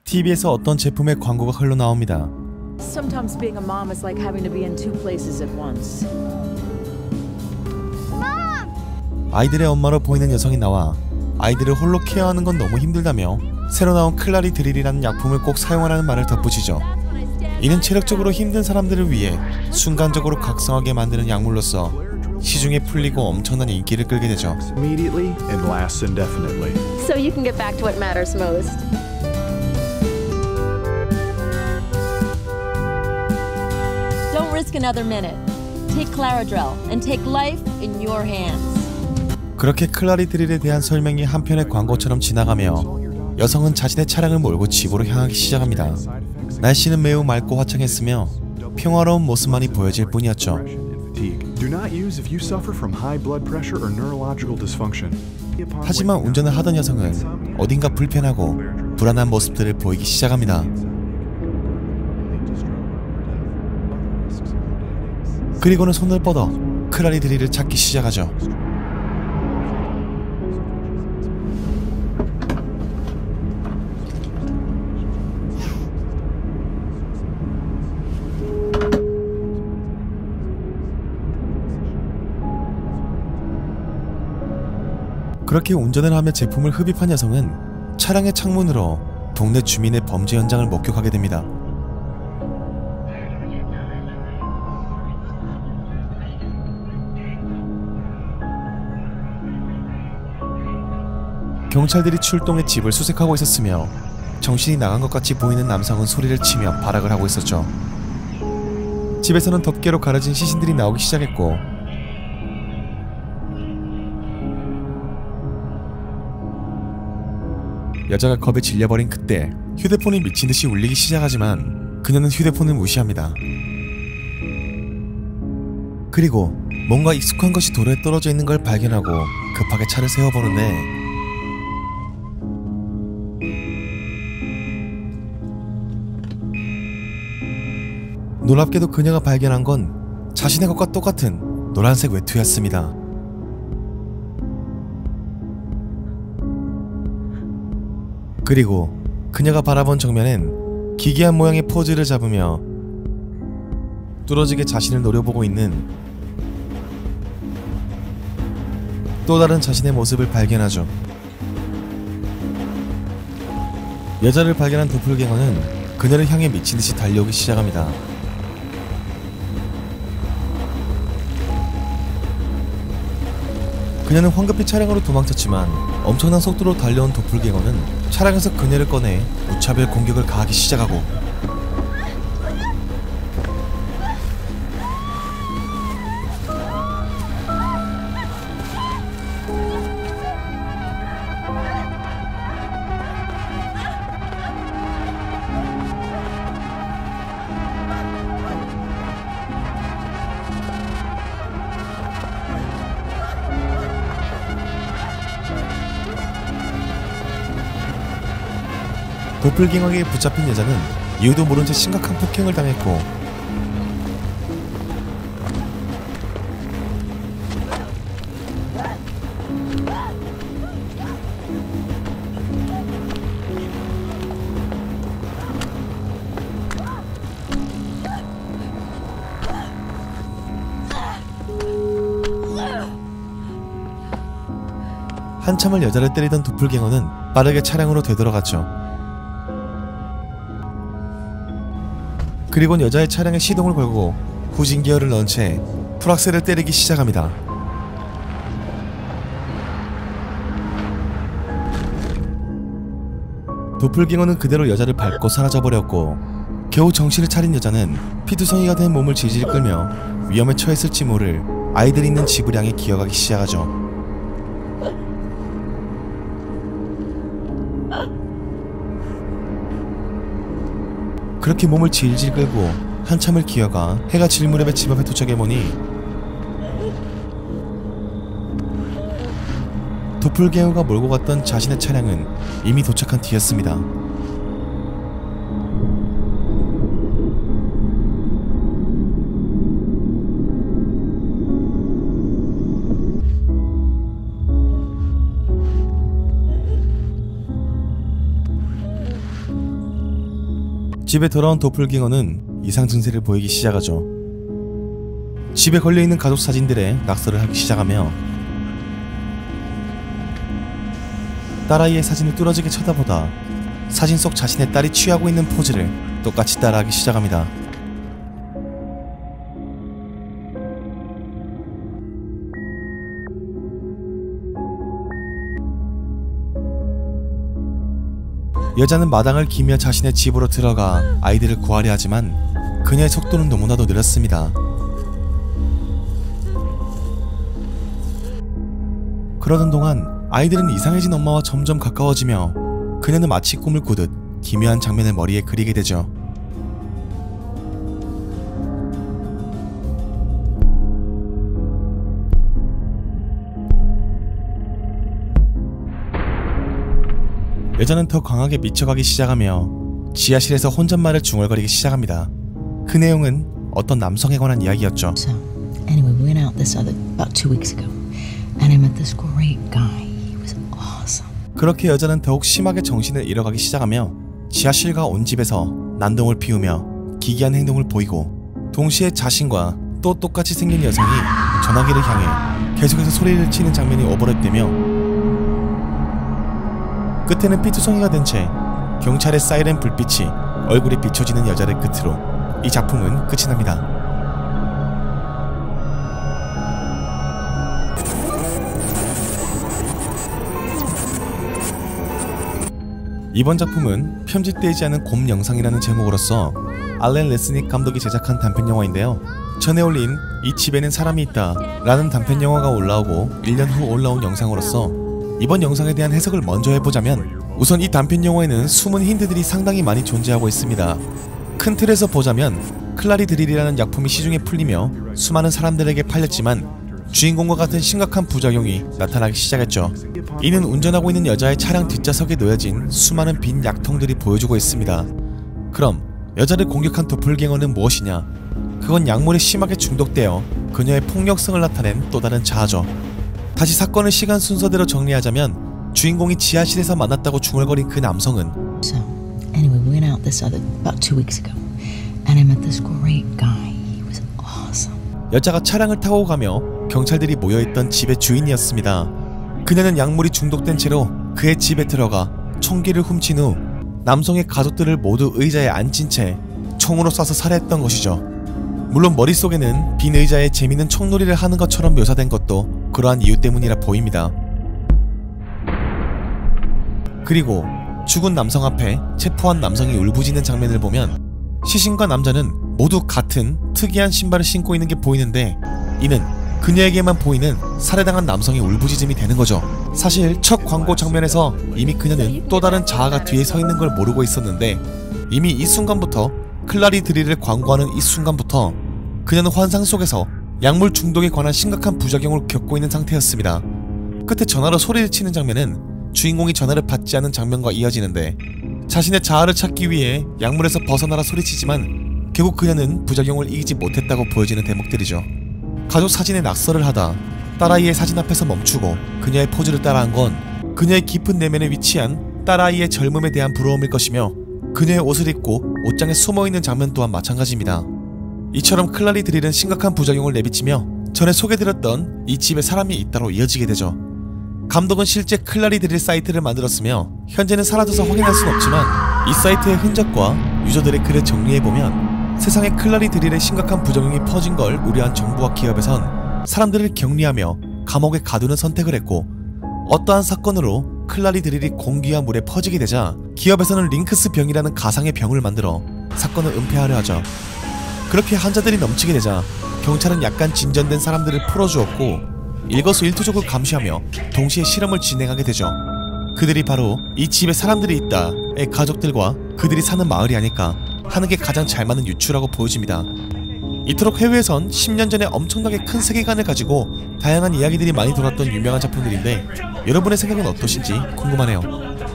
TV에서 어떤 제품의 광고가 흘러나옵니다. Sometimes being a mom is like having to be in two places at once. 아이들의 엄마로 보이는 여성이 나와 아이들을 홀로 케어하는 건 너무 힘들다며 새로 나온 클라리 드릴이라는 약품을 꼭 사용하라는 말을 덧붙이죠. 이는 체력적으로 힘든 사람들을 위해 순간적으로 각성하게 만드는 약물로서 시중에 풀리고 엄청난 인기를 끌게 되죠. Immediately and lasts indefinitely. So you can get back to what matters most. Don't risk another minute. Take Claradrel and take life in your hands. 그렇게 클라리 드릴에 대한 설명이 한편의 광고처럼 지나가며 여성은 자신의 차량을 몰고 집으로 향하기 시작합니다. 날씨는 매우 맑고 화창했으며 평화로운 모습만이 보여질 뿐이었죠. 하지만 운전을 하던 여성은 어딘가 불편하고 불안한 모습들을 보이기 시작합니다. 그리고는 손을 뻗어 클라리 드릴을 찾기 시작하죠. 그렇게 운전을 하며 제품을 흡입한 여성은 차량의 창문으로 동네 주민의 범죄 현장을 목격하게 됩니다. 경찰들이 출동해 집을 수색하고 있었으며 정신이 나간 것 같이 보이는 남성은 소리를 치며 발악을 하고 있었죠. 집에서는 덮개로 가려진 시신들이 나오기 시작했고 여자가 겁에 질려버린 그때 휴대폰이 미친듯이 울리기 시작하지만 그녀는 휴대폰을 무시합니다. 그리고 뭔가 익숙한 것이 도로에 떨어져 있는 걸 발견하고 급하게 차를 세워보는데 놀랍게도 그녀가 발견한 건 자신의 것과 똑같은 노란색 외투였습니다. 그리고 그녀가 바라본 정면엔 기괴한 모양의 포즈를 잡으며 뚫어지게 자신을 노려보고 있는 또 다른 자신의 모습을 발견하죠. 여자를 발견한 도플갱어는 그녀를 향해 미친듯이 달려오기 시작합니다. 그녀는 황급히 차량으로 도망쳤지만 엄청난 속도로 달려온 도플갱어는 차량에서 그녀를 꺼내 무차별 공격을 가하기 시작하고 도플갱어에게 붙잡힌 여자는 이유도 모른 채 심각한 폭행을 당했고 한참을 여자를 때리던 도플갱어는 빠르게 차량으로 되돌아갔죠. 그리곤 여자의 차량에 시동을 걸고 후진 기어를 넣은 채 풀악셀을 때리기 시작합니다. 도플갱어는 그대로 여자를 밟고 사라져버렸고 겨우 정신을 차린 여자는 피투성이가 된 몸을 질질 끌며 위험에 처했을지 모를 아이들이 있는 집을 향해 기어가기 시작하죠. 그렇게 몸을 질질 끌고 한참을 기어가 해가 질 무렵에 집 앞에 도착해보니 도플갱어가 몰고 갔던 자신의 차량은 이미 도착한 뒤였습니다. 집에 돌아온 도플갱어는 이상 증세를 보이기 시작하죠. 집에 걸려있는 가족 사진들에 낙서를 하기 시작하며 딸아이의 사진을 뚫어지게 쳐다보다 사진 속 자신의 딸이 취하고 있는 포즈를 똑같이 따라하기 시작합니다. 여자는 마당을 기며 자신의 집으로 들어가 아이들을 구하려 하지만 그녀의 속도는 너무나도 느렸습니다. 그러던 동안 아이들은 이상해진 엄마와 점점 가까워지며 그녀는 마치 꿈을 꾸듯 기묘한 장면을 머리에 그리게 되죠. 여자는 더 강하게 미쳐가기 시작하며 지하실에서 혼잣말을 중얼거리기 시작합니다. 그 내용은 어떤 남성에 관한 이야기였죠. So, anyway, we went out about 2 weeks ago, and I met this great guy. He was awesome. 그렇게 여자는 더욱 심하게 정신을 잃어가기 시작하며 지하실과 온 집에서 난동을 피우며 기괴한 행동을 보이고 동시에 자신과 또 똑같이 생긴 여성이 전화기를 향해 계속해서 소리를 치는 장면이 오버랩되며 끝에는 피투성이가 된 채 경찰의 사이렌 불빛이 얼굴에 비춰지는 여자를 끝으로 이 작품은 끝이 납니다. 이번 작품은 편집되지 않은 곰 영상이라는 제목으로서 알렌 레스닉 감독이 제작한 단편영화인데요. 전에 올린 이 집에는 사람이 있다 라는 단편영화가 올라오고 1년 후 올라온 영상으로서 이번 영상에 대한 해석을 먼저 해보자면 우선 이 단편영화에는 숨은 힌트들이 상당히 많이 존재하고 있습니다. 큰 틀에서 보자면 클라리 드릴이라는 약품이 시중에 풀리며 수많은 사람들에게 팔렸지만 주인공과 같은 심각한 부작용이 나타나기 시작했죠. 이는 운전하고 있는 여자의 차량 뒷좌석에 놓여진 수많은 빈 약통들이 보여주고 있습니다. 그럼 여자를 공격한 도플갱어는 무엇이냐? 그건 약물에 심하게 중독되어 그녀의 폭력성을 나타낸 또 다른 자아죠. 다시 사건을 시간 순서대로 정리하자면 주인공이 지하실에서 만났다고 중얼거린 그 남성은 So, anyway, we went out about 2 weeks ago, and I met this great guy. He was awesome. 여자가 차량을 타고 가며 경찰들이 모여있던 집의 주인이었습니다. 그녀는 약물이 중독된 채로 그의 집에 들어가 총기를 훔친 후 남성의 가족들을 모두 의자에 앉힌 채 총으로 쏴서 살해했던 것이죠. 물론 머릿속에는 빈 의자에 재미있는 총놀이를 하는 것처럼 묘사된 것도 그러한 이유 때문이라 보입니다. 그리고 죽은 남성 앞에 체포한 남성이 울부짖는 장면을 보면 시신과 남자는 모두 같은 특이한 신발을 신고 있는 게 보이는데 이는 그녀에게만 보이는 살해당한 남성의 울부짖음이 되는 거죠. 사실 첫 광고 장면에서 이미 그녀는 또 다른 자아가 뒤에 서 있는 걸 모르고 있었는데 이미 이 순간부터 클라리 드릴을 광고하는 이 순간부터 그녀는 환상 속에서 약물 중독에 관한 심각한 부작용을 겪고 있는 상태였습니다. 끝에 전화로 소리를 치는 장면은 주인공이 전화를 받지 않은 장면과 이어지는데 자신의 자아를 찾기 위해 약물에서 벗어나라 소리치지만 결국 그녀는 부작용을 이기지 못했다고 보여지는 대목들이죠. 가족 사진에 낙서를 하다 딸아이의 사진 앞에서 멈추고 그녀의 포즈를 따라한 건 그녀의 깊은 내면에 위치한 딸아이의 젊음에 대한 부러움일 것이며 그녀의 옷을 입고 옷장에 숨어있는 장면 또한 마찬가지입니다. 이처럼 클라리 드릴은 심각한 부작용을 내비치며 전에 소개드렸던 이 집에 사람이 있다로 이어지게 되죠. 감독은 실제 클라리 드릴 사이트를 만들었으며 현재는 사라져서 확인할 순 없지만 이 사이트의 흔적과 유저들의 글을 정리해보면 세상에 클라리 드릴의 심각한 부작용이 퍼진 걸 우려한 정부와 기업에선 사람들을 격리하며 감옥에 가두는 선택을 했고 어떠한 사건으로 클라리 드릴이 공기와 물에 퍼지게 되자 기업에서는 링크스 병이라는 가상의 병을 만들어 사건을 은폐하려 하죠. 그렇게 환자들이 넘치게 되자 경찰은 약간 진전된 사람들을 풀어주었고 일거수일투족을 감시하며 동시에 실험을 진행하게 되죠. 그들이 바로 이 집에 사람들이 있다의 가족들과 그들이 사는 마을이 아닐까 하는 게 가장 잘 맞는 유추라고 보여집니다. 이토록 해외에선 10년 전에 엄청나게 큰 세계관을 가지고 다양한 이야기들이 많이 돌았던 유명한 작품들인데 여러분의 생각은 어떠신지 궁금하네요.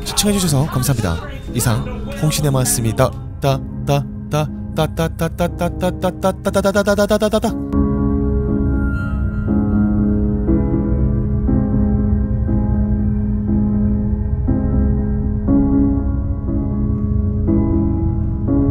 시청해주셔서 감사합니다. 이상 홍시네마였습니다. 따따따따따따따따따따따따따따따따따따